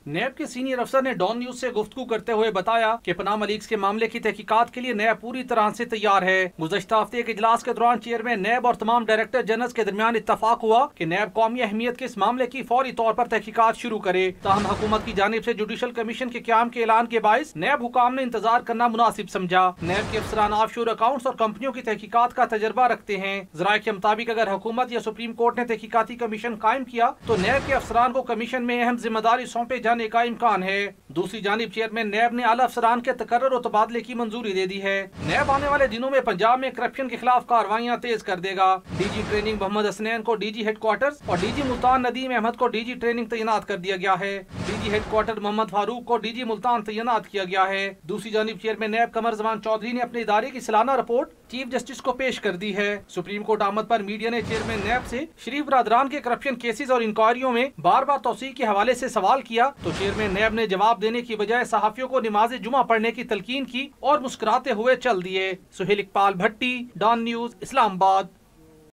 NAB کے senior افسر نے ڈان نیوز سے گفتگو کرتے ہوئے بتایا کہ پاناما لیکس کے معاملے کی تحقیقات کے لیے نیب پوری طرح سے تیار ہے۔ گزشتہ ہفتے ایک اجلاس کے دوران چیئرمین نیب اور تمام ڈائریکٹر جنرل کے درمیان اتفاق ہوا کہ نیب قومی اہمیت کے اس معاملے کی فوری طور پر تحقیقات شروع کرے۔ تاہم حکومت کی جانب سے جوڈیشل کمیشن کے قیام کے اعلان کے باعث نیب حکام نے انتظار کرنا مناسب سمجھا۔ نیب کے افسران آف شور اکاؤنٹس اور کمپنیوں کی تحقیقات کا تجربہ رکھتے ہیں۔ ذرائع کے مطابق اگر حکومت یا سپریم کورٹ نے تحقیقاتی کمیشن قائم کیا تو نیب کے افسران کو کمیشن میں اہم ذمہ داری سونپے جانے کا امکان ہے۔ دوسری جانب چیئرمین نیب نے اعلیٰ افسران کے تقرر و تبادلے کی منظوری دے دی ہے۔ نیب آنے والے دنوں میں پنجاب میں کرپشن کے خلاف کارروائیاں تیز کر دے گا۔ ڈی جی ٹریننگ محمد حسنین کو ڈی جی ہیڈ کوارٹرز اور ڈی جی ملتان ندیم احمد کو ڈی جی ٹریننگ تعینات کر دیا گیا ہے۔ ڈی جی ہیڈ کوارٹر محمد فاروق کو ڈی جی ملتان تعینات کیا گیا ہے۔ دوسری جانب چیئرمین نیب قمر زمان چودھری نے اپنے ادارے کی سالانہ رپورٹ چیف جسٹس کو پیش کر دی ہے۔ سپریم کورٹ آمد پر میڈیا نے چیئرمین نیب سے شریف برادران کے کرپشن کیسز اور انکوائریوں میں بار بار توسیع کے حوالے سے سوال کیا تو چیئرمین نیب نے جواب دینے کی بجائے صحافیوں کو نماز جمعہ پڑھنے کی تلقین کی اور مسکراتے ہوئے چل دیے۔ سہیل اقبال بھٹی، ڈان نیوز، اسلام آباد۔